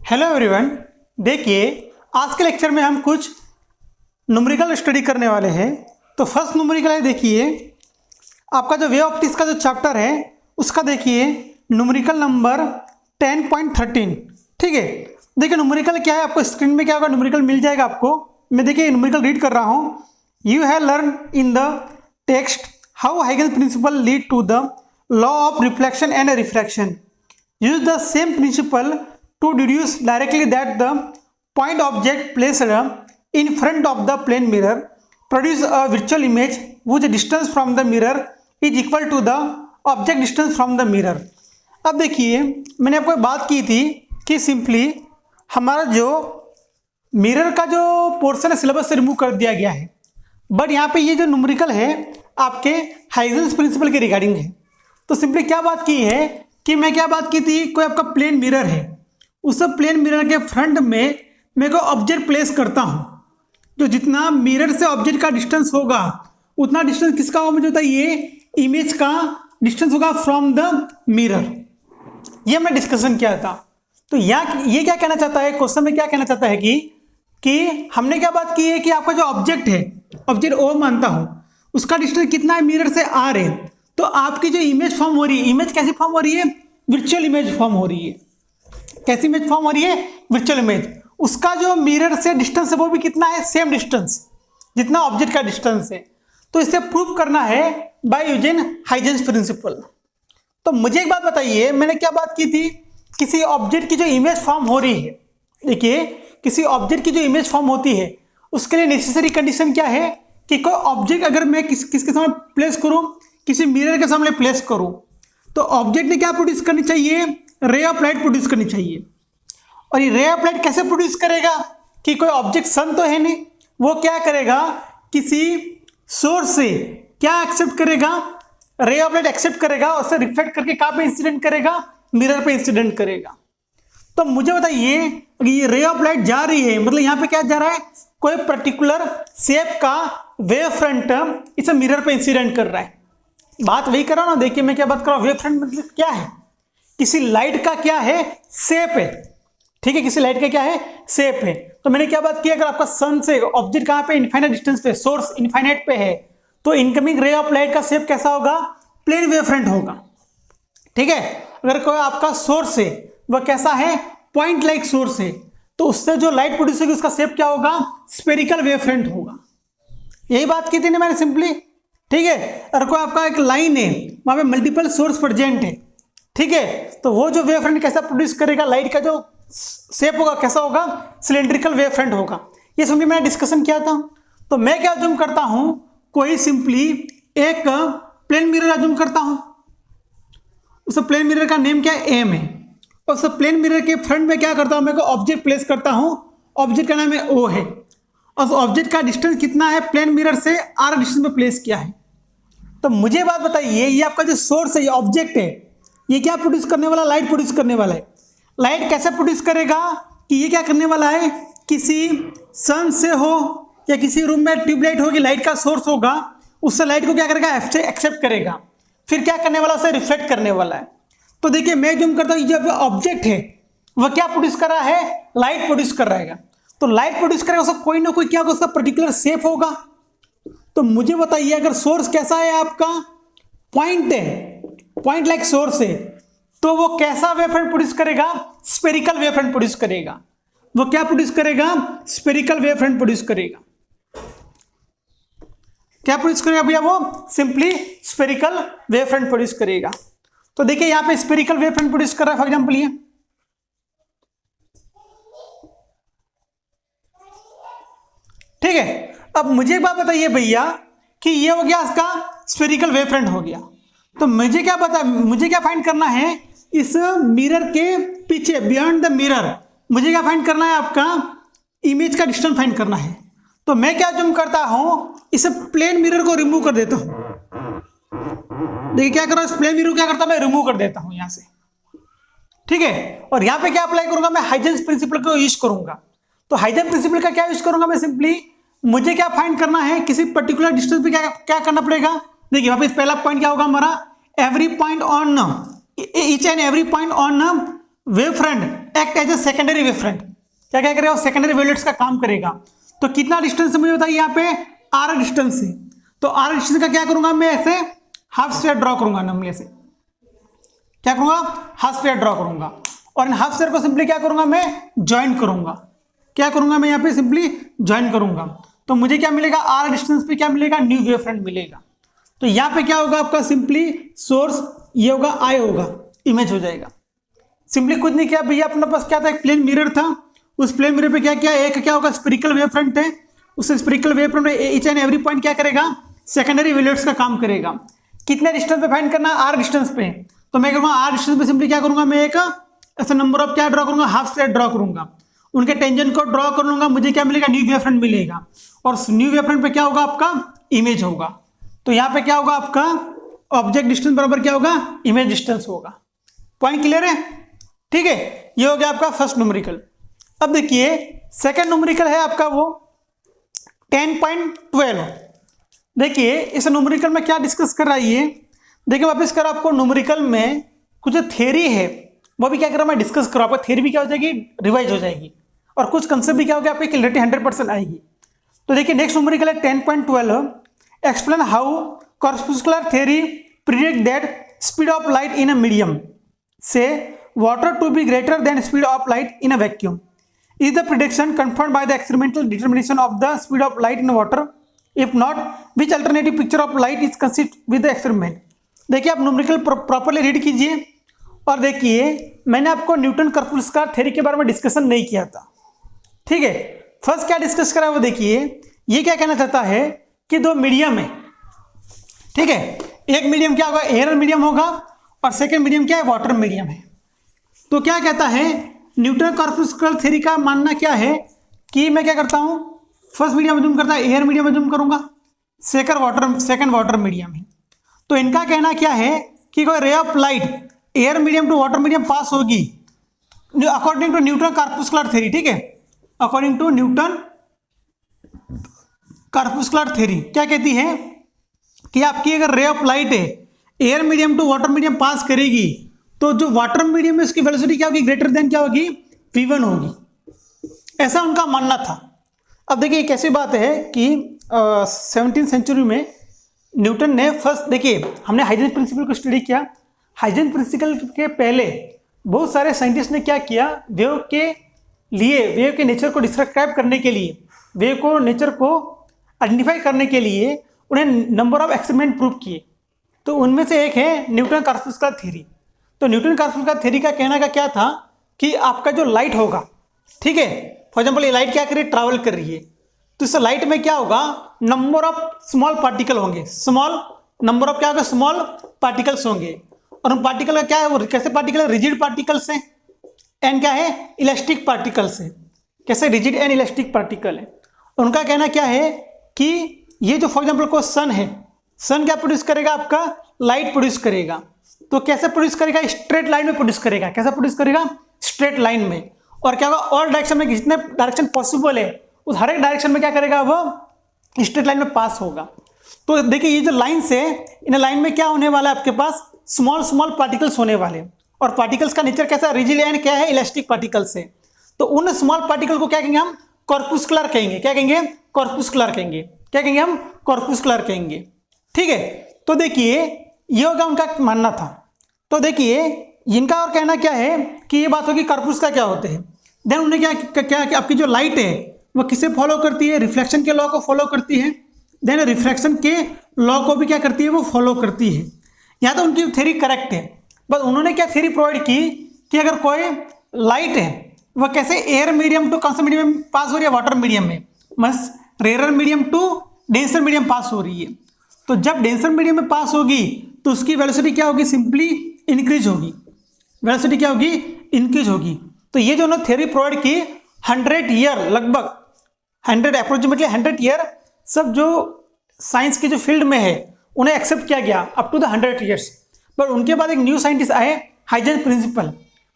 Hello everyone. देखिए, आज के लेक्चर में हम कुछ न्यूमेरिकल स्टडी करने वाले हैं। तो फर्स्ट न्यूमेरिकल है, देखिए आपका जो वे ऑप्टिक्स का जो चैप्टर है उसका देखिए न्यूमेरिकल नंबर 10.13। ठीक है, देखिए न्यूमेरिकल क्या है, आपको स्क्रीन में क्या होगा न्यूमेरिकल मिल जाएगा आपको। मैं देखिए न्यूमेरिकल रीड कर रहा हूँ। You have learn in the text how Huygens principle lead to the law of reflection and refraction. Use the same principle to deduce directly that the point object placed in front of the plane mirror produce a virtual image whose distance from the mirror is equal to the object distance from the mirror। अब देखिए मैंने आपको बात की थी कि simply हमारा जो मिरर का जो पोर्शन है सिलेबस से रिमूव कर दिया गया है, बट यहाँ पे ये जो न्यूमेरिकल है आपके हाइगन्स प्रिंसिपल के रिगार्डिंग है। तो सिंपली क्या बात की है कि मैं क्या बात की थी, कोई आपका प्लेन मिरर है, उस प्लेन मिरर के फ्रंट में मैं को ऑब्जेक्ट प्लेस करता हूं। जो जितना मिरर से ऑब्जेक्ट का डिस्टेंस होगा उतना डिस्टेंस किसका होगा मुझे बताइए, ये इमेज का डिस्टेंस होगा फ्रॉम द मिरर। ये हमने डिस्कशन किया था। तो ये क्या कहना चाहता है, क्वेश्चन में क्या कहना चाहता है कि हमने क्या बात की है कि आपका जो ऑब्जेक्ट है, ऑब्जेक्ट ओ मानता हूं, उसका डिस्टेंस कितना है मिरर से आर है। तो आपकी जो इमेज फॉर्म हो रही है, इमेज कैसी फॉर्म हो रही है, वर्चुअल इमेज फॉर्म हो रही है। कैसी इमेज फॉर्म हो रही है, वर्चुअल इमेज। उसका जो मिरर से डिस्टेंस है वो भी कितना है, सेम डिस्टेंस जितना ऑब्जेक्ट का डिस्टेंस है। तो इसे प्रूव करना है बाय यूजिंग हाइगन्स प्रिंसिपल। तो मुझे एक बात बताइए, मैंने क्या बात की थी, किसी ऑब्जेक्ट की जो इमेज फॉर्म हो रही है, देखिए किसी ऑब्जेक्ट की जो इमेज फॉर्म होती है उसके लिए नेसेसरी कंडीशन क्या है कि कोई ऑब्जेक्ट अगर मैं किसके सामने प्लेस करूं, किसी मिरर के सामने प्लेस करूं, तो ऑब्जेक्ट ने क्या प्रोड्यूस करनी चाहिए, रे ऑफ लाइट प्रोड्यूस करनी चाहिए। और ये रे ऑफ लाइट कैसे प्रोड्यूस करेगा कि कोई ऑब्जेक्ट सन तो है नहीं, वो क्या करेगा, किसी सोर्स से क्या एक्सेप्ट करेगा, रे ऑफ लाइट एक्सेप्ट करेगा, उससे रिफ्लेक्ट करके कहाँ पे इंसिडेंट करेगा, मिरर पे इंसिडेंट करेगा। तो मुझे बताइए ये रे ऑफ लाइट जा रही है, मतलब यहाँ पे क्या जा रहा है, कोई पर्टिकुलर शेप का वेव फ्रंट इसे मिरर पे इंसिडेंट कर रहा है। बात वही कर रहा हूं ना, देखिए मैं क्या बात कर रहा हूं, वेव फ्रंट मतलब क्या है, किसी लाइट का क्या है, शेप है। ठीक है, किसी लाइट का क्या है, शेप है। तो मैंने क्या बात की, अगर आपका सन से ऑब्जेक्ट कहां पे, इनफाइनाइट डिस्टेंस पे, सोर्स इनफाइनाइट पे है, तो इनकमिंग रे ऑफ लाइट का शेप कैसा होगा, प्लेन वेव फ्रंट होगा। ठीक है, अगर कोई आपका सोर्स है वह कैसा है, पॉइंट लाइक सोर्स है, तो उससे जो लाइट प्रोड्यूस होगी उसका शेप क्या होगा, स्फेरिकल वेव फ्रंट होगा। यही बात की थी ना मैंने सिंपली। ठीक है, अगर कोई आपका एक लाइन है, वहां पे मल्टीपल सोर्स प्रेजेंट है, ठीक है, तो वो जो वेव फ्रंट कैसा प्रोड्यूस करेगा, लाइट का जो शेप होगा कैसा होगा, सिलेंड्रिकल वेव फ्रंट होगा। ये सिंपली मैंने डिस्कशन किया था। तो मैं क्या अज्यूम करता हूं, कोई सिंपली एक प्लेन मिरर अज्यूम करता हूं, उस प्लेन मिरर का नेम क्या है, एम है। उस प्लेन मिरर के फ्रंट में क्या करता हूं, मैं को ऑब्जेक्ट प्लेस करता हूं, ऑब्जेक्ट का नाम है ओ है, और ऑब्जेक्ट का डिस्टेंस कितना है, प्लेन मिरर से आर डिस्टेंस में प्लेस किया है। तो मुझे बात बताइए, ये आपका जो सोर्स है, ये ऑब्जेक्ट है, ये क्या प्रोड्यूस करने वाला, लाइट प्रोड्यूस करने वाला है। लाइट कैसे प्रोड्यूस करेगा कि ये क्या करने वाला है, किसी सन से हो या किसी रूम में ट्यूबलाइट होगी, लाइट का सोर्स होगा, उससे लाइट को क्या करेगा, एक्सेप्ट करेगा, फिर क्या करने वाला, उसे रिफ्लेक्ट करने वाला है। तो देखिए मैं जूम करता हूँ, जब ऑब्जेक्ट है वह क्या प्रोड्यूस कर रहा है, लाइट प्रोड्यूस कर रहेगा। तो लाइट प्रोड्यूस करेगा, उसका कोई ना कोई क्या होगा, उसका पर्टिकुलर शेप होगा। तो मुझे बताइए अगर सोर्स कैसा है, आपका पॉइंट है, पॉइंट लाइक सोर्स है, तो वो कैसा वेव फ्रंट प्रोड्यूस करेगा, स्फेरिकल वेव फ्रंट प्रोड्यूस करेगा। वो क्या प्रोड्यूस करेगा, स्फेरिकल वेव फ्रंट प्रोड्यूस करेगा। क्या प्रोड्यूस करेगा भैया, वो simply spherical wave front produce करेगा। तो देखिए यहां पे स्फेरिकल वेव फ्रंट प्रोड्यूस कर रहा है, फॉर एग्जांपल ये, ठीक है। अब मुझे एक बात बताइए भैया कि ये हो गया इसका स्फेरिकल वेव फ्रंट हो गया। तो मुझे क्या फाइंड करना है, इस मिरर के पीछे, बियॉन्ड द मिरर, मुझे क्या फाइंड करना है, आपका इमेज का डिस्टेंस फाइंड करना है। तो मैं क्या जूम करता हूं, इस प्लेन मिरर को रिमूव कर देता हूं। देखिए क्या कर रहा हूं, इस प्लेन मिरर को क्या करता हूं, मैं रिमूव कर देता हूं यहां से। ठीक है, और यहां पे क्या अप्लाई करूंगा, मैं हाइगन्स प्रिंसिपल को यूज करूंगा। तो हाइगन्स प्रिंसिपल का क्या यूज करूंगा, मैं सिंपली, मुझे क्या फाइंड करना है, किसी पर्टिकुलर डिस्टेंस पे क्या करना पड़ेगा। देखिए वापस पहला पॉइंट क्या होगा हमारा, every point on, each and every point on wave front act as a secondary wave front, क्या क्या करेगा, सेकेंडरी वेवलेट्स का काम करेगा। तो कितना डिस्टेंस से मुझे बताइए यहाँ पे, आर डिस्टेंस से। तो आर डिस्टेंस का क्या करूंगा मैं, ऐसे हाफ स्फीयर ड्रॉ करूंगा, नमले से क्या करूंगा, हाफ स्फीयर ड्रॉ करूंगा। और इन हाफ स्फीयर को सिंपली क्या करूंगा मैं, ज्वाइन करूंगा। क्या करूंगा मैं यहाँ पे, सिंपली ज्वाइन करूंगा। तो मुझे क्या मिलेगा, आर डिस्टेंस पे क्या मिलेगा, न्यू वेव फ्रंट मिलेगा। तो यहाँ पे क्या होगा आपका, सिंपली सोर्स ये होगा, आई होगा, इमेज हो जाएगा। सिंपली कुछ नहीं किया भैया, अपने पास क्या था, एक प्लेन मिरर था, उस प्लेन मिरर पे क्या किया, एक क्या होगा स्पेरिकल वेव फ्रंट है, उस स्पेरिकल वेव फ्रंट में ईच एंड एवरी पॉइंट क्या करेगा, सेकेंडरी वेवलेट्स का काम करेगा। कितने डिस्टेंस पे फाइंड करना, आर डिस्टेंस पे। तो मैं करूँगा आर डिस्टेंस पे सिंपली क्या करूँगा मैं, एक ऐसा नंबर ऑफ क्या ड्रॉ करूँगा, हाफ स्फीयर ड्रॉ करूँगा, उनके टेंजेंट को ड्रॉ कर लूंगा, मुझे क्या मिलेगा, न्यू वेव फ्रंट मिलेगा। और न्यू वेव फ्रंट पे क्या होगा आपका, इमेज होगा। तो यहाँ पे क्या होगा आपका, ऑब्जेक्ट डिस्टेंस बराबर क्या होगा, इमेज डिस्टेंस होगा। पॉइंट क्लियर है, ठीक है। ये हो गया आपका फर्स्ट न्यूमेरिकल। अब देखिए सेकंड न्यूमेरिकल है आपका वो 10.12। देखिए इस न्यूमेरिकल में क्या डिस्कस कर रहा है ये, देखिए वापस कर आपको न्यूमेरिकल में कुछ थ्योरी है वो भी क्या कर रहा है मैं डिस्कस करूँ, आपका थ्योरी भी क्या हो जाएगी, रिवाइज हो जाएगी, और कुछ कंसेप्ट भी क्या होगा आपकी क्लियरिटी 100% आएगी। तो देखिए नेक्स्ट न्यूमेरिकल है 10.12, explain how corpuscular theory predict that speed of light in a medium से water to be greater than speed of light in a vacuum. Is the prediction confirmed by the experimental determination of the speed of light in water? If not, which alternative picture of light is consistent with the experiment? देखिए आप numerical properly read कीजिए। और देखिए मैंने आपको Newton corpuscular theory के बारे में डिस्कशन नहीं किया था, ठीक है। फर्स्ट क्या डिस्कस करा वो देखिए, ये क्या कहना चाहता है कि दो मीडियम है, ठीक है। एक मीडियम क्या होगा, एयर मीडियम होगा, और सेकेंड मीडियम क्या है, वाटर मीडियम है। तो क्या कहता है न्यूटन कॉर्पस्कुलर थ्योरी का मानना क्या है कि मैं क्या करता हूं, फर्स्ट मीडियम अज्यूम करता है, एयर मीडियम अज्यूम करूंगा, सेकंड वाटर मीडियम है। तो इनका कहना क्या है कि कोई ray of light air medium to water medium pass होगी according to Newton corpuscular theory, ठीक है। According to Newton corpuscular theory क्या कहती है कि आपकी अगर रे ऑफ लाइट है air medium to water medium pass करेगी तो जो वाटर मीडियम में उसकी वेलोसिटी क्या होगी, ग्रेटर देन क्या होगी, v1 होगी, ऐसा उनका मानना था। अब देखिए एक ऐसी बात है कि 17वीं सेंचुरी में न्यूटन ने फर्स्ट, देखिए हमने हाइजेंस प्रिंसिपल को स्टडी किया। हाइजेंस प्रिंसिपल के पहले बहुत सारे साइंटिस्ट ने क्या किया, वेव के लिए, वेव के नेचर को डिस्क्राइब करने के लिए, वेव को नेचर को आइडेंटिफाई करने के लिए उन्हें नंबर ऑफ एक्सपेरिमेंट प्रूव किए। तो उनमें से एक है न्यूटन कॉर्पस्कुलर थ्योरी। तो न्यूटन कॉर्पस्कुलर थ्योरी का कहना का क्या था कि आपका जो लाइट होगा, ठीक है, फॉर एग्जांपल ये लाइट क्या कर रही है, ट्रैवल कर रही है, तो इस लाइट में क्या होगा, नंबर ऑफ स्मॉल पार्टिकल होंगे, स्मॉल नंबर ऑफ क्या होगा, स्मॉल पार्टिकल्स होंगे। और उन पार्टिकल का क्या है, वो कैसे पार्टिकल है, रिजिड पार्टिकल्स है एंड क्या है, इलास्टिक पार्टिकल्स है। कैसे, रिजिड एंड इलास्टिक पार्टिकल है। उनका कहना क्या है कि ये जो फॉर एग्जाम्पल को सन है, सन क्या प्रोड्यूस करेगा, आपका लाइट प्रोड्यूस करेगा। तो कैसे प्रोड्यूस करेगा, स्ट्रेट लाइन में प्रोड्यूस करेगा। कैसा प्रोड्यूस करेगा, स्ट्रेट लाइन में। और क्या होगा, ऑल डायरेक्शन में, जितने डायरेक्शन पॉसिबल है उस हर एक डायरेक्शन में क्या करेगा, वो स्ट्रेट लाइन में पास होगा। तो देखिए ये जो लाइन्स है, इन लाइन में क्या होने वाला है, आपके पास स्मॉल स्मॉल पार्टिकल्स होने वाले। और पार्टिकल्स का नेचर कैसा, रिजिड एंड क्या है, इलास्टिक पार्टिकल्स है। तो उन स्मॉल पार्टिकल को क्या कहेंगे हम, कॉर्पस्कुलर कहेंगे। क्या कहेंगे, कॉर्पस्कुलर कहेंगे। क्या कहेंगे हम, कॉर्पस्कुलर कहेंगे, ठीक है। तो देखिए ये होगा उनका मानना था। तो देखिए इनका और कहना क्या है कि ये बात होगी कॉर्पस का क्या होते हैं। देन उन्हें क्या कि आपकी जो लाइट है वो किसे फॉलो करती है, रिफ्लेक्शन के लॉ को फॉलो करती है। देन रिफ्रैक्शन के लॉ को भी क्या करती है, वो फॉलो करती है। यहाँ तो उनकी थ्योरी करेक्ट है, बस उन्होंने क्या थ्योरी प्रोवाइड की कि अगर कोई लाइट है वह कैसे एयर मीडियम टू कौन सा मीडियम में पास हो रही है, वाटर मीडियम में, बस rare medium to denser medium pass हो रही है। तो जब डेंसर मीडियम में पास होगी तो उसकी वेलोसिटी क्या होगी, सिंपली इंक्रीज होगी। वेलोसिटी क्या होगी, इंक्रीज होगी। तो ये जो उन्होंने थ्योरी प्रोवाइड की 100 ईयर, लगभग 100 अप्रोक्सीमेटली 100 ईयर, सब जो साइंस की जो फील्ड में है उन्हें एक्सेप्ट किया गया अप टू द 100 ईयर्स। पर उनके बाद एक न्यू साइंटिस्ट आए, हाइजेंस प्रिंसिपल।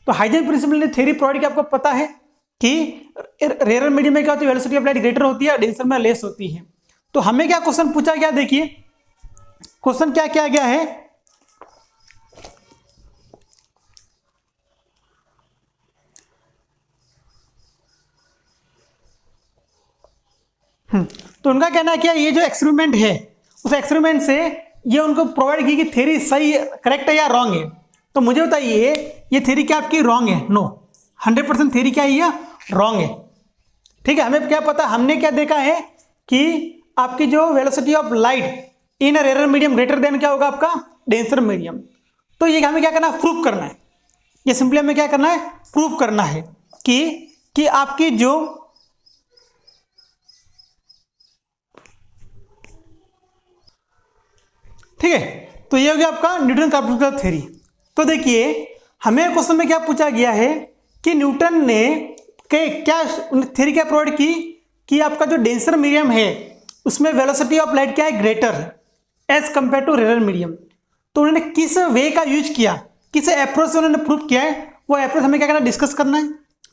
तो हाइजेंस प्रिंसिपल ने थ्योरी प्रोवाइड की, आपको पता है कि रेयर मीडियम में क्या होती है, वेलोसिटी ऑफ लाइट ग्रेटर होती है, डेंसर में लेस होती है। तो हमें क्या क्वेश्चन पूछा गया, देखिए क्वेश्चन क्या किया गया है, तो उनका कहना है कि ये जो एक्सपेरिमेंट है उस एक्सपेरिमेंट से ये उनको प्रोवाइड की कि थ्योरी सही करेक्ट है या रॉन्ग है। तो मुझे बताइए ये थ्योरी क्या आपकी रॉन्ग है? नो, 100% थ्योरी क्या है? ये रॉन्ग है। ठीक है, हमें क्या पता, हमने क्या देखा है कि आपकी जो velocity of light in a rare medium greater than क्या होगा आपका डेंसर मीडियम। तो ये हमें क्या करना है? प्रूव करना है। ये सिंपली हमें क्या करना है? प्रूव करना है कि आपकी जो ठीक है, तो ये हो गया आपका न्यूटन कॉर्पस्कुलर थ्योरी। तो देखिए हमें क्वेश्चन में क्या पूछा गया है कि न्यूटन ने क्या थ्योरी क्या प्रोवाइड की कि आपका जो डेंसर मीडियम है उसमें वेलोसिटी ऑफ लाइट क्या है? Greater as compare to rare medium. तो उन्होंने किस वे का यूज किया, किस अप्रोच से उन्होंने प्रूव किया है, वो अप्रोच हमें क्या करना है? डिस्कस करना है।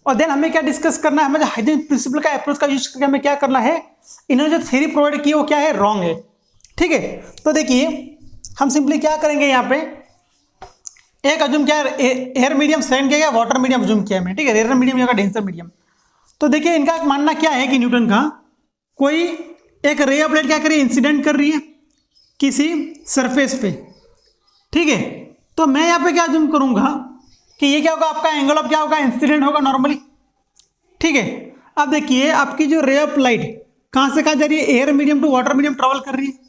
और देन हमें क्या डिस्कस करना है? हमें हाइजेंस प्रिंसिपल का अप्रोच का यूज करके हमें क्या करना है? इन्होंने जो थ्योरी प्रोवाइड की वो क्या है? रॉन्ग है। ठीक है, तो देखिए हम सिंपली क्या करेंगे, यहाँ पे एक अज्यूम किया एयर मीडियम, सेकंड किया वाटर मीडियम अज्यूम किया है। ठीक है, रेयर मीडियम या डेंसर मीडियम। तो देखिए इनका मानना क्या है कि न्यूटन का कोई एक रे ऑफ लाइट क्या कर रही है? इंसिडेंट कर रही है किसी सरफेस पे। ठीक है, तो मैं यहाँ पे क्या अज्यूम करूंगा कि ये क्या होगा? आपका एंगल ऑफ क्या होगा? इंसिडेंट होगा नॉर्मली। ठीक है, अब देखिए आपकी जो रे ऑफ लाइट कहाँ से कहाँ जा रही है? Air medium to water medium travel कर रही है।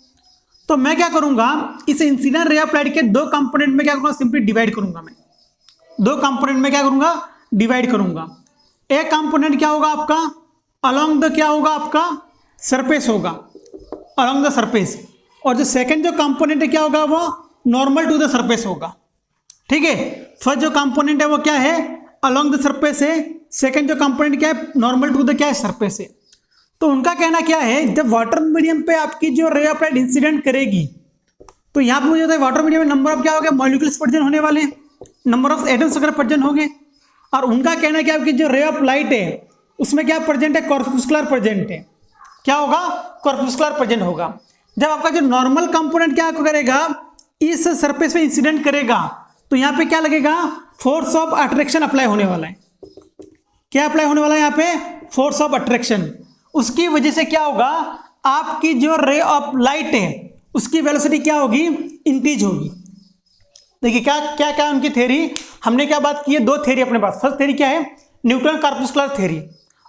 तो मैं क्या करूंगा? इस इंसिडेंट रे ऑफ लाइट के दो कंपोनेंट में क्या करूंगा? सिंपली डिवाइड करूंगा। मैं दो कंपोनेंट में क्या करूंगा? डिवाइड करूंगा। एक कंपोनेंट क्या होगा आपका? अलोंग द क्या होगा आपका? सरफेस होगा, अलोंग द सरफेस। और जो सेकंड जो कंपोनेंट है क्या होगा? वो नॉर्मल टू द सरफेस होगा। ठीक है, फर्स्ट जो कंपोनेंट है वो क्या है? अलोंग द सरफेस है। सेकंड जो कंपोनेंट क्या है? नॉर्मल टू द क्या है? सरफेस है। तो उनका कहना क्या है, जब वाटर मीडियम पे आपकी जो रे ऑफ लाइट इंसिडेंट करेगी तो यहाँ पे मुझे होता है वाटर मीडियम में नंबर ऑफ क्या हो गया? मॉलिक्यूल्स प्रेजेंट होने वाले हैं, नंबर ऑफ एटम्स अगर प्रेजेंट हो गए। और उनका कहना क्या है कि जो रे ऑफ लाइट है उसमें क्या प्रेजेंट है? कॉर्पस्कुलर प्रेजेंट है। क्या होगा? कॉर्पस्कुलर प्रेजेंट होगा। जब आपका जो नॉर्मल कंपोनेंट क्या करेगा? इस सरफेस पे इंसिडेंट करेगा तो यहाँ पे क्या लगेगा? फोर्स ऑफ अट्रैक्शन अप्लाई होने वाला है। क्या अप्लाई होने वाला है यहाँ पे? Force of attraction. उसकी वजह से क्या होगा? आपकी जो रे ऑफ लाइट है उसकी वेलोसिटी क्या होगी? इंक्रीज होगी। देखिए क्या क्या क्या उनकी थ्योरी, हमने क्या बात की है? दो थ्योरी अपने पास। फर्स्ट थ्योरी क्या है? Newton corpuscular theory.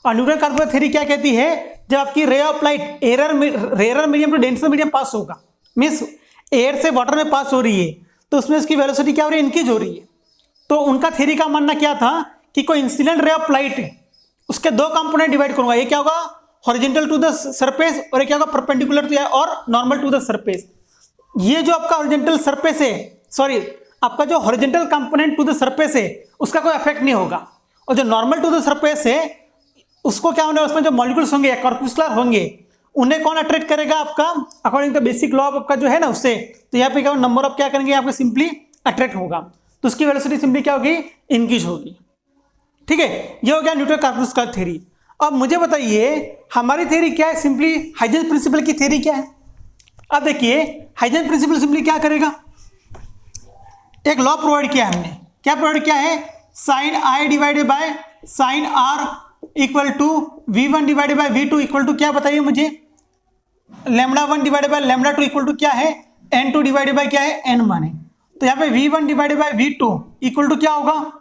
और न्यूटन कॉर्पस्कुलर थ्योरी क्या कहती है? जब आपकी ray of light rare medium to denser medium pass होगा, मीन्स एयर से वाटर में पास हो रही है, तो उसमें उसकी वेलोसिटी क्या हो रही है? इंक्रीज हो रही है। तो उनका थ्योरी का मानना क्या था कि कोई इंसिडेंट रे ऑफ लाइट है उसके दो कंपोनेंट डिवाइड करूंगा। ये क्या होगा? हॉरिजॉन्टल टू द सरफेस, और क्या होगा? परपेंडिकुलर टू और नॉर्मल टू द सरफेस। ये जो आपका हॉरिजॉन्टल सरफेस है, सॉरी आपका जो horizontal component to the surface है उसका कोई इफेक्ट नहीं होगा। और जो नॉर्मल टू द सरफेस है उसको क्या होने, उसमें जो मॉलिक्यूल्स होंगे कॉर्पस्कुलर होंगे, उन्हें कौन अट्रैक्ट करेगा? आपका अकॉर्डिंग टू बेसिक लॉ आपका जो है ना उससे। तो यहाँ पे क्या नंबर ऑफ क्या करेंगे? आपको सिंपली अट्रैक्ट होगा, तो उसकी वेलोसिटी सिंपली क्या होगी? इंक्रीज होगी। ठीक है, ये हो गया न्यूटन कॉर्पस्कुलर थ्योरी। अब मुझे बताइए हमारी थ्योरी क्या है? सिंपली हाइजेंस प्रिंसिपल की थ्योरी क्या है? अब देखिए हाइजेंस प्रिंसिपल सिंपली क्या करेगा? एक लॉ प्रोवाइड किया हमने। क्या प्रोवाइड किया है? Sine i divided by sine r equal to v1 divided by v2 equal to क्या बताइए मुझे? λ1 डिवाइडेड बाय λ2 इक्वल टू क्या है? n2 डिवाइडेड बाय क्या है? n1 है। तो यहाँ पे v1 divided by v2 equal to क्या होगा?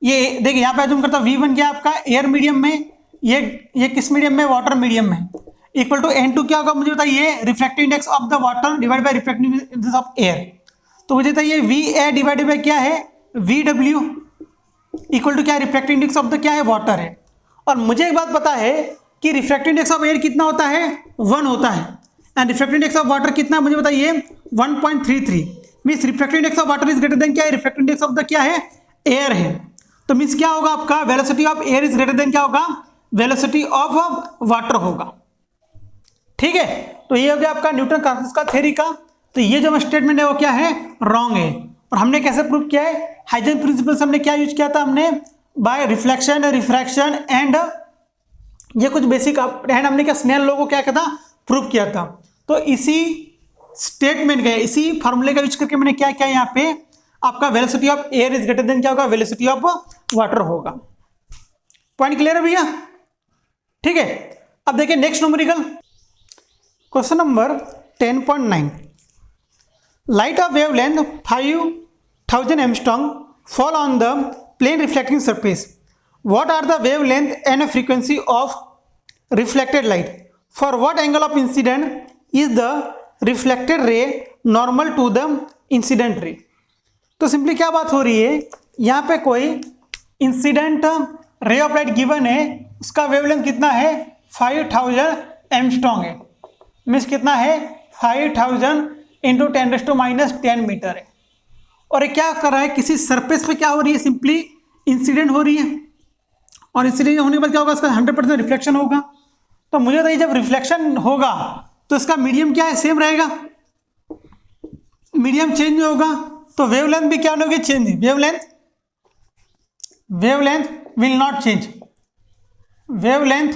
ये देखिए यहाँ पे अज्यूम करता हूँ v1 क्या आपका एयर मीडियम में, ये किस मीडियम में? वाटर मीडियम में। इक्वल टू n2 क्या होगा मुझे बताइए? Refractive index of the water divide by refractive index of air. तो मुझे बताइए va डिवाइडेड बाय क्या है? vw इक्वल टू क्या है? रिफ्रैक्टिव इंडेक्स ऑफ द क्या है? वाटर है। और मुझे एक बात पता है कि रिफ्रैक्टिव इंडेक्स ऑफ एयर कितना होता है? 1 होता है। And refractive index of water कितना मुझे बताइए? 1.33। Means refractive index of water is greater than क्या है? रिफ्रैक्टिव इंडेक्स ऑफ द क्या है? एयर है। तो मीन्स क्या होगा आपका? Velocity of air is greater than क्या होगा? वेलोसिटी ऑफ वाटर होगा। ठीक है, तो ये हो गया आपका न्यूटन कॉर्पस्कुलर थ्योरी का। तो ये जो स्टेटमेंट है वो क्या है? रॉन्ग है। और हमने कैसे प्रूव किया है? हाइजेंस प्रिंसिपल से हमने क्या यूज किया था? हमने बाय रिफ्लेक्शन, रिफ्रैक्शन एंड ये कुछ बेसिक एंड हमने क्या स्नेल लॉ को क्या किया था? प्रूव किया था। तो इसी स्टेटमेंट का, इसी फार्मूले का यूज करके मैंने क्या किया? यहाँ पे आपका velocity of air is greater than क्या होगा? वेलोसिटी ऑफ वाटर होगा। पॉइंट क्लियर है भैया? ठीक है, अब देखिए next numerical. Question number 10.9 light of wave length 5000 angstrom fall on the plane reflecting surface. What are the wavelength and frequency of reflected light? For what angle of incident is the reflected ray normal to the incident ray? तो simply क्या बात हो रही है, यहाँ पे कोई incident ray of light given है, उसका वेवलेंथ कितना है 5000 एंगस्ट्रॉम है, मीन्स कितना है 5000 इंटू 10⁻⁻10 मीटर है। और ये क्या कर रहा है, किसी सरफेस पे क्या हो रही है, सिंपली इंसिडेंट हो रही है, और इंसिडेंट होने के बाद क्या होगा, इसका 100% रिफ्लेक्शन होगा। तो मुझे बताइए जब रिफ्लेक्शन होगा तो इसका मीडियम क्या है, सेम रहेगा, मीडियम चेंज नहीं होगा, तो वेवलेंथ भी क्या होगी, change, wavelength will not change, wavelength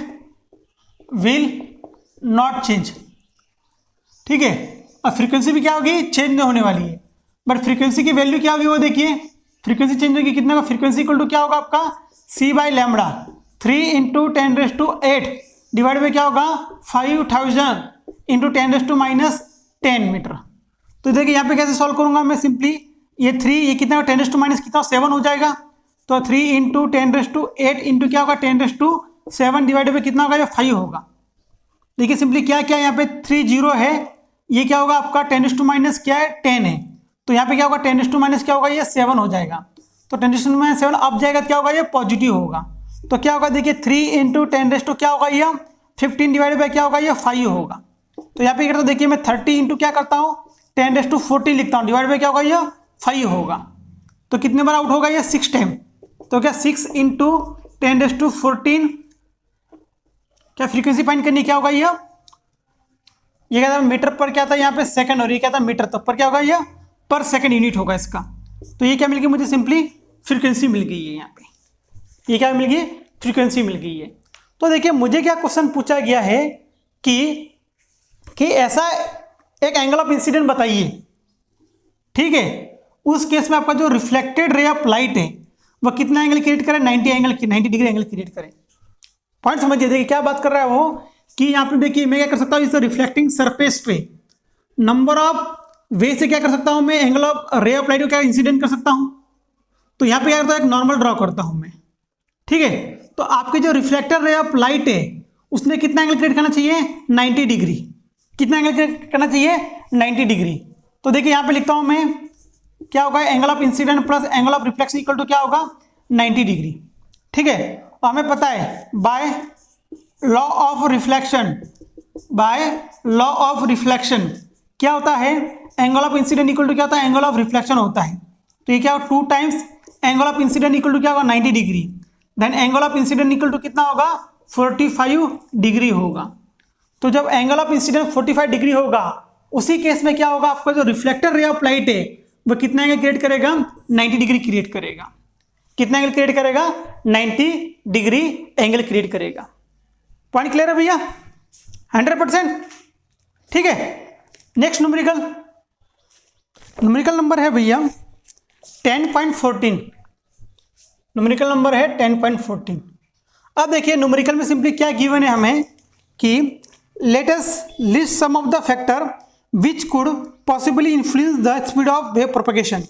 will not change, ठीक है। और फ्रीक्वेंसी भी क्या होगी, चेंज नहीं होने वाली है, बट फ्रीक्वेंसी की वैल्यू क्या होगी वो देखिए, फ्रीक्वेंसी चेंज होगी कितना का, फ्रीक्वेंसी इक्वल टू क्या होगा आपका c/λ 3 इंटू 10⁸ डिवाइड में क्या होगा 5000 इंटू 10⁻10 मीटर। तो देखिए यहाँ पे कैसे सॉल्व करूंगा मैं, सिंपली ये 3 ये कितना 10⁻⁻ कितना 7 हो जाएगा, तो 3 इंटू 10⁸ इंटू क्या होगा 10⁻7 डिवाइड में कितना होगा, ये 5 होगा। देखिए सिंपली क्या क्या यहाँ पे 3 0 है, ये क्या होगा आपका 10⁻⁻ क्या है 10 है, तो यहाँ पे क्या होगा 10⁻⁻ क्या होगा, ये 7 हो जाएगा, तो 10⁻7 अब जाएगा क्या होगा, ये पॉजिटिव होगा। तो क्या होगा देखिए 3 इंटू 10 क्या होगा, ये 15 डिवाइड बाई क्या होगा, ये 5 होगा। तो यहाँ पे करता हूँ देखिए मैं 30 इंटू क्या करता हूँ 10⁻40 लिखता हूँ, डिवाइड बाई क्या होगा, ये 5 होगा। तो कितने बार आउट होगा, ये 6 टाइम, तो क्या 6 इंटू 10⁻14 क्या फ्रीक्वेंसी फाइंड करनी, क्या होगा ये क्या था मीटर पर, क्या था यहाँ पे सेकंड, और ये क्या था मीटर तक पर, क्या होगा ये पर सेकंड यूनिट होगा इसका। तो ये क्या मिल गई मुझे, सिंपली फ्रीक्वेंसी मिल गई है, यहाँ पे ये क्या मिल गई, फ्रीक्वेंसी मिल गई है। तो देखिए मुझे क्या क्वेश्चन पूछा गया है कि ऐसा एक एंगल ऑफ इंसिडेंट बताइए, ठीक है, उस केस में आपका जो रिफ्लेक्टेड रे ऑफ लाइट है वह कितना एंगल क्रिएट करे, 90 डिग्री एंगल क्रिएट करे। पॉइंट समझिए, देखिए क्या बात कर रहा है वो, कि यहाँ पे देखिए मैं क्या कर सकता हूँ, इस रिफ्लेक्टिंग सरफेस पे नंबर ऑफ वे से क्या कर सकता हूँ मैं, एंगल ऑफ रे ऑफ लाइट को क्या इंसिडेंट कर सकता हूँ। तो यहाँ पे क्या करता हूँ, एक नॉर्मल ड्रॉ करता हूँ मैं, ठीक है। तो आपके जो रिफ्लेक्टर रे ऑफ लाइट है उसने कितना एंगल क्रिएट करना चाहिए, 90 डिग्री, कितना एंगल क्रिएट करना चाहिए 90 डिग्री। तो देखिए यहाँ पे लिखता हूँ मैं, क्या होगा angle of incident plus angle of reflection equal to क्या होगा 90 डिग्री, ठीक है। और हमें पता है बाय लॉ ऑफ रिफ्लेक्शन क्या होता है, angle of incident equal to क्या होता है, एंगल ऑफ रिफ्लेक्शन होता है। तो ये क्या होगा 2 times angle of incident equal to क्या होगा 90 degree, then angle of incident equal to कितना होगा 45 डिग्री होगा। तो जब एंगल ऑफ इंसिडेंट 45 डिग्री होगा, उसी केस में क्या होगा, आपका जो रिफ्लेक्टर रे ऑफ लाइट है वह कितना एंगल क्रिएट करेगा, 90 डिग्री क्रिएट करेगा। कितना एंगल क्रिएट करेगा, 90 डिग्री एंगल क्रिएट करेगा। पॉइंट क्लियर है भैया, 100%, ठीक है। नेक्स्ट न्यूमेरिकल नंबर है भैया 10.14, न्यूमेरिकल नंबर है 10.14। अब देखिए न्यूमेरिकल में सिंपली क्या गिवन है हमें, कि let us list some of the factor which could possibly influence the speed of wave propagation.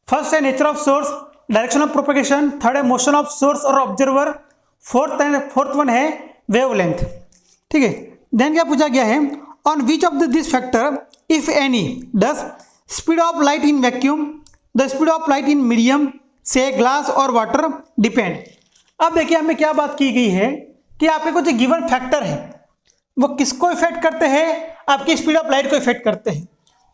First है nature of source, direction of propagation, third है मोशन ऑफ सोर्स और ऑब्जर्वर, फोर्थ वन है wavelength, ठीक है। Then क्या पूछा गया है, on which of this factor if any does speed of light in vacuum the speed of light in medium से ग्लास और वाटर डिपेंड। अब देखिए हमें क्या बात की गई है कि आपके कुछ गिवन फैक्टर है वो किसको इफेक्ट करते हैं, आपकी स्पीड ऑफ लाइट को इफेक्ट करते हैं।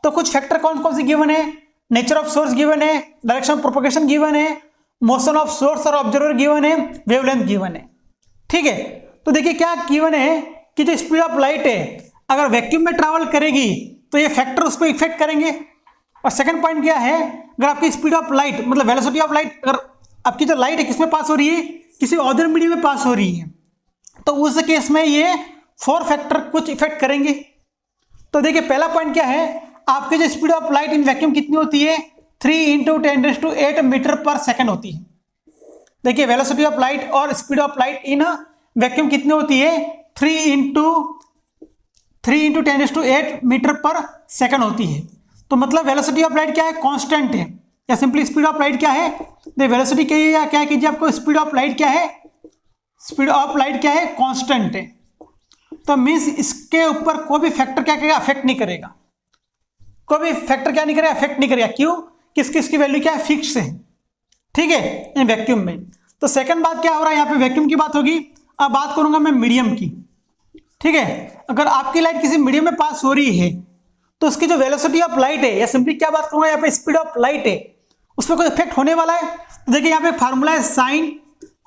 तो कुछ फैक्टर कौन कौन से गिवन है, नेचर ऑफ सोर्स गिवन है, डायरेक्शन ऑफ प्रोपगेशन गिवन है, मोशन ऑफ सोर्स और ऑब्जर्वर गिवन है, वेवलेंथ गिवन है, ठीक है। तो देखिए क्या गिवन है कि जो स्पीड ऑफ लाइट है अगर वैक्यूम में ट्रैवल करेगी तो ये फैक्टर उस पर इफेक्ट करेंगे। और सेकंड पॉइंट क्या है, अगर आपकी स्पीड ऑफ लाइट मतलब वेलोसिटी ऑफ लाइट, अगर आपकी जो लाइट है किसमें पास हो रही है, किसी अदर मीडियम में पास हो रही है, तो उस केस में ये 4 फैक्टर कुछ इफेक्ट करेंगे। तो देखिए पहला पॉइंट क्या है, आपकी जो speed of light in vacuum कितनी होती है, 3 इंटू 10⁸ मीटर पर सेकेंड होती है। देखिए वेलोसिटी ऑफ लाइट और speed of light in vacuum कितनी होती है, 3 इंटू 3 × 10⁸ मीटर पर सेकंड होती है। तो मतलब वेलोसिटी ऑफ लाइट क्या है, कांस्टेंट है, या सिंपली स्पीड ऑफ लाइट क्या है, द वेलोसिटी कहिए या क्या कीजिए, आपको स्पीड ऑफ लाइट क्या है, स्पीड ऑफ लाइट क्या है, कांस्टेंट है। तो मीन्स इसके ऊपर कोई भी फैक्टर क्या करेगा, अफेक्ट नहीं करेगा, कोई भी फैक्टर क्या नहीं करेगा, अफेक्ट नहीं करेगा। क्यों, किसकी वैल्यू क्या है, फिक्स है, ठीक है, इन वैक्यूम में। तो सेकंड बात क्या हो रहा है, यहाँ पे वैक्यूम की बात होगी। अब बात करूंगा मैं मीडियम की, ठीक है। अगर आपकी लाइट किसी मीडियम में पास हो रही है तो उसकी जो वेलोसिटी ऑफ लाइट है, या सिंपली क्या बात करूंगा, यहाँ पे स्पीड ऑफ लाइट है, उस पर कोई इफेक्ट होने वाला है। तो देखिए यहाँ पे फार्मूला है sine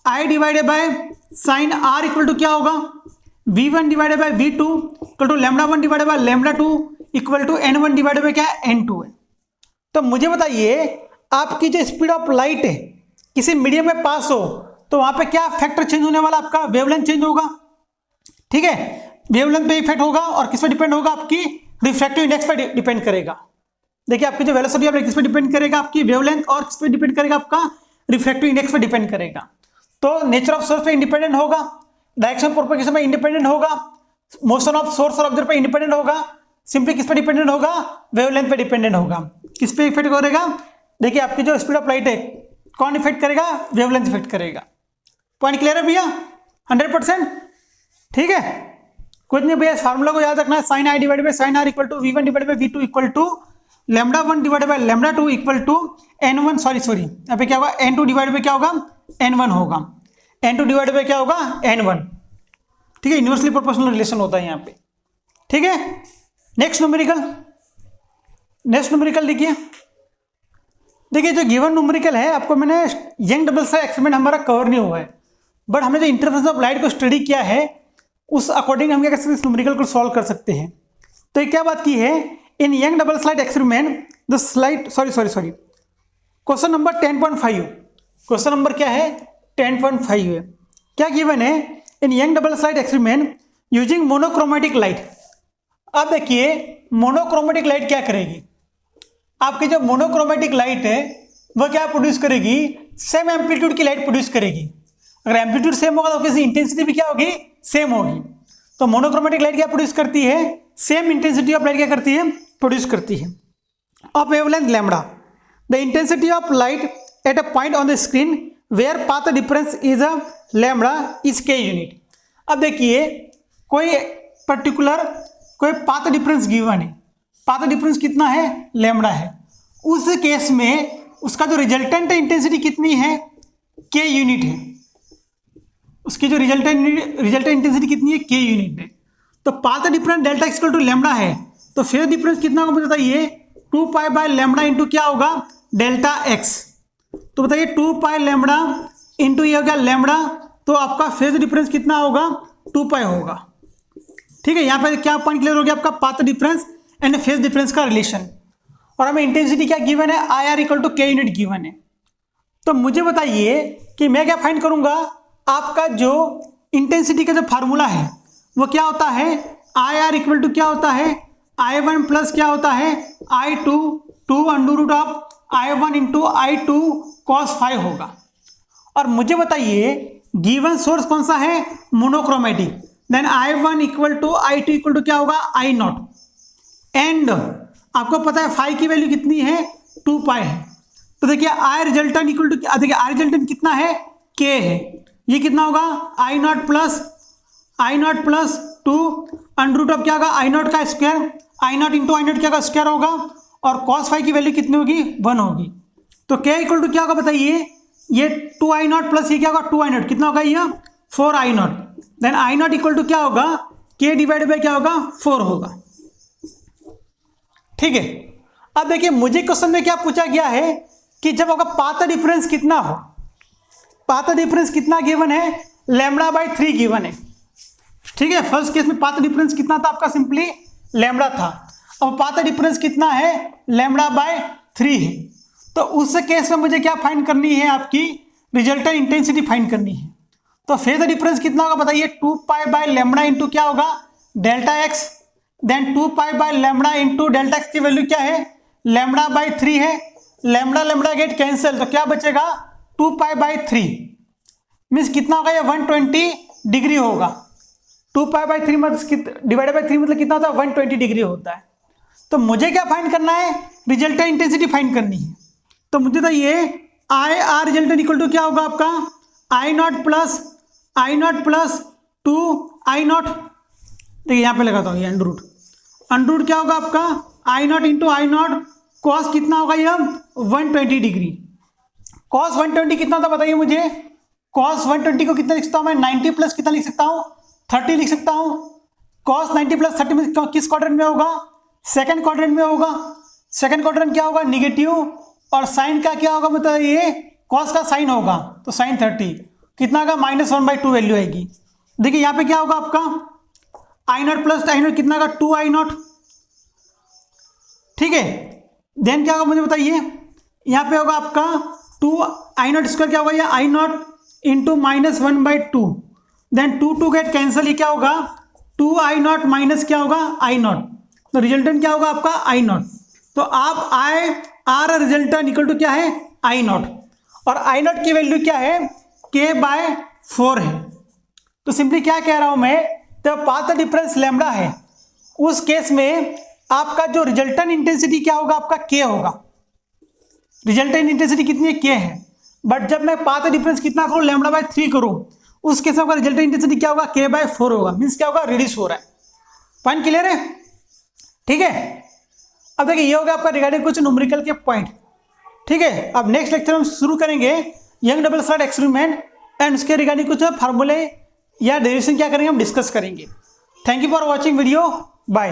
i divided by sine r equal to क्या होगा, v1 divided by v2 equal to λ1 divided by λ2 equal to n1 divided by क्या है, n2 है। तो मुझे बताइए, आपकी जो स्पीड ऑफ लाइट है किसी मीडियम में पास हो तो वहां पे क्या फैक्टर चेंज होने वाला, आपका वेवलेंथ चेंज होगा, ठीक है, वेवलेंथ पे इफेक्ट होगा। और किस पे डिपेंड होगा, आपकी रिफ्रैक्टिव इंडेक्स पे डिपेंड करेगा। देखिए आपकी जो वेलोसिटी ऑफ लाइट किस पे डिपेंड करेगा, आपकी वेवलेंथ, और किस पे डिपेंड करेगा, आपका रिफ्रैक्टिव इंडेक्स पे डिपेंड करेगा। तो नेचर ऑफ सोर्स पे इंडिपेंडेंट होगा, डायरेक्शन प्रोपगेशन पे इंडिपेंडेंट होगा, मोशन ऑफ सोर्स और ऑब्जर्वर पे इंडिपेंडेंट होगा, सिंपली किस पे डिपेंडेंट होगा, वेवलेंथ पे डिपेंडेंट होगा। किस पे इफेक्ट करेगा, देखिए आपकी जो स्पीड ऑफ लाइट है कौन इफेक्ट करेगा, वेवलेंथ इफेक्ट करेगा। पॉइंट क्लियर है भैया, 100%, ठीक है। कुछ नहीं भैया, फार्मूला को याद रखना है, sine i divided by sine r equal to v1 divided by v2 equal to λ1 divided by λ2 equal to n1 sorry यहाँ पे क्या होगा, n2 डिवाइडेड बाय क्या होगा, n1 होगा, n2 डिवाइडेड बाय क्या होगा, n1, ठीक है। इन्वर्सली प्रोपोर्शनल रिलेशन होता है यहाँ पे, ठीक है। नेक्स्ट न्यूमेरिकल देखिए, जो गिवन न्यूमेरिकल है, आपको मैंने यंग डबल स्लिट एक्सपेरिमेंट हमारा कवर नहीं हुआ है, बट हमने जो इंटरफेरेंस ऑफ लाइट को स्टडी किया है उस अकॉर्डिंग हम क्या कर सकते हैं, इस न्यूमेरिकल को सॉल्व कर सकते हैं। तो ये क्या बात की है, in Young double slit experiment the slide sorry question number 10.5, question number क्या है, 10.5 है। क्या गिवन है, in Young double slit experiment using monochromatic light. अब देखिए मोनोक्रोमेटिक लाइट क्या करेगी, आपकी जो मोनोक्रोमेटिक लाइट है वह क्या प्रोड्यूस करेगी, सेम एम्पलीट्यूड की लाइट प्रोड्यूस करेगी। अगर एम्पलीट्यूड सेम होगा तो किसी इंटेंसिटी भी क्या होगी, सेम होगी। तो मोनोक्रोमेटिक लाइट क्या प्रोड्यूस करती है, सेम इंटेंसिटी ऑफ लाइट क्या करती है, प्रोड्यूस करती है। Of wavelength lambda, the intensity of light at a point on the screen where path difference is a lambda is के यूनिट। अब देखिए कोई पर्टिकुलर कोई पाथ डिफरेंस गिवन है, पाथ डिफरेंस कितना है, लैम्बडा है। उस केस में उसका जो रिजल्टेंट इंटेंसिटी कितनी है, के यूनिट है, उसकी जो रिजल्टेंट इंटेंसिटी कितनी है, के यूनिट है। तो path difference delta equal to lambda है, तो फेज डिफरेंस कितना होगा मुझे बताइए, 2 पाई बाय लैम्बडा इंटू क्या होगा, डेल्टा एक्स। तो बताइए 2 पाई लैम्बडा इंटू ये हो गया लैम्बडा, तो आपका फेज डिफरेंस कितना होगा, 2 पाई होगा, ठीक है। यहाँ पे क्या पॉइंट क्लियर हो गया, आपका path difference and phase difference का रिलेशन। और हमें इंटेंसिटी क्या गिवन है, आई आर इक्वल टू के यूनिट गिवन है। तो मुझे बताइए कि मैं क्या फाइंड करूंगा, आपका जो इंटेंसिटी का जो फार्मूला है वो क्या होता है, आई आर इक्वल टू क्या होता है, I1 प्लस क्या होता है, I2 2 under root of I1 into I2 cos five होगा। और मुझे बताइए गिवन सोर्स कौन सा है, monochromatic, then I1 equal to I2 equal to क्या होगा, I0, एंड आपको पता है फाई की वैल्यू कितनी है, 2 पाई है। तो देखिए आई रिजल्टेंट इक्वल टू, देखिए आई रिजल्टेंट कितना है, के है, ये कितना होगा, I0 plus 2 under root of क्या होगा, I0 का स्क्वायर, I0 इंटू I0 क्या का स्क्वायर होगा, और cos फाई की वैल्यू कितनी होगी, 1 होगी। तो k इक्वल टू क्या होगा बताइए, ये 2I0 प्लस ये क्या होगा, 2I0 कितना होगा, ये 4I0, then I0 equal to क्या होगा, k डिवाइडेड बाय क्या होगा, 4 होगा, ठीक है। अब देखिए मुझे क्वेश्चन में क्या पूछा गया है कि जब आपका पाथ डिफरेंस कितना हो, पाथ डिफरेंस कितना गिवन है, लैम्बडा बाय 3 गिवन है, ठीक है। फर्स्ट केस में पाथ डिफरेंस कितना था आपका, सिंपली लैम्बडा था। अब पाथ डिफरेंस कितना है, लैम्बडा बाय 3 है। तो उस केस में मुझे क्या फाइंड करनी है, आपकी रिजल्टेंट इंटेंसिटी फाइंड करनी है। तो फेज डिफरेंस कितना होगा बताइए, 2 पाई बाय लैम्बडा इंटू क्या होगा, delta x, then 2 pi by lambda into delta x की वैल्यू क्या है, लैम्बडा बाय 3 है, लैम्बडा गेट कैंसिल, तो क्या बचेगा, 2 पाई बाय 3 मीन्स कितना होगा, ये 120 डिग्री होगा, 2π/3 मतलब डिवाइडेड बाई 3 मतलब कितना होता है 120 डिग्री होता है। तो मुझे क्या फाइंड करना है, रिजल्टेंट इंटेंसिटी फाइंड करनी है। तो मुझे तो ये I R resultant equal to क्या होगा आपका I naught plus 2 I naught, देखिए यहाँ पे लगाता हूँ ये अंडर रूट क्या होगा आपका I naught into I naught cos कितना होगा ये 120 डिग्री। कॉस 120 कितना था बताइए मुझे, कॉस 120 को कितना लिख सकता हूँ मैं 90 प्लस कितना लिख सकता हूँ 30 लिख सकता हूँ। कॉस 90 प्लस 30 में किस क्वाड्रेंट में होगा, सेकंड क्वाड्रेंट में होगा। सेकंड क्वाड्रेंट क्या होगा नेगेटिव, और साइन का क्या होगा मतलब ये कॉस का साइन होगा तो साइन 30 कितना होगा -1/2 वैल्यू आएगी। देखिए यहाँ पे क्या होगा आपका I naught plus I not कितना होगा 2 आई नॉट, ठीक है। देन क्या होगा मुझे बताइए, यहाँ पे होगा आपका 2 आई नॉट स्क्वायर क्या होगा ये I naught into -1/2, then 2 get cancel, ये क्या होगा 2 आई नॉट माइनस क्या होगा आई नॉट, तो रिजल्टेंट क्या होगा आपका आई नॉट। तो आप I R resultant equal to क्या है आई नॉट, और आई नॉट की वैल्यू क्या है k/4 है। तो सिंपली क्या कह रहा हूं मैं, जब पाथ डिफरेंस लैम्बडा है उस केस में आपका जो रिजल्टेंट इंटेंसिटी क्या होगा आपका k होगा। रिजल्टेंट इंटेंसिटी कितनी है k है, बट जब मैं पाथ डिफरेंस कितना करूं λ/3 करूं उस केस में आपका रिजल्टेंट इंटेंसिटी क्या होगा k/4 होगा, मीन्स क्या होगा रिड्यूस हो रहा है। पॉइंट क्लियर है, ठीक है। अब देखिए ये हो गया आपका रिगार्डिंग कुछ न्यूमेरिकल के पॉइंट, ठीक है। अब नेक्स्ट लेक्चर हम शुरू करेंगे Young double slit experiment and उसके रिगार्डिंग कुछ फार्मूले या डेरिवेशन क्या करेंगे हम डिस्कस करेंगे। Thank you for watching video, bye.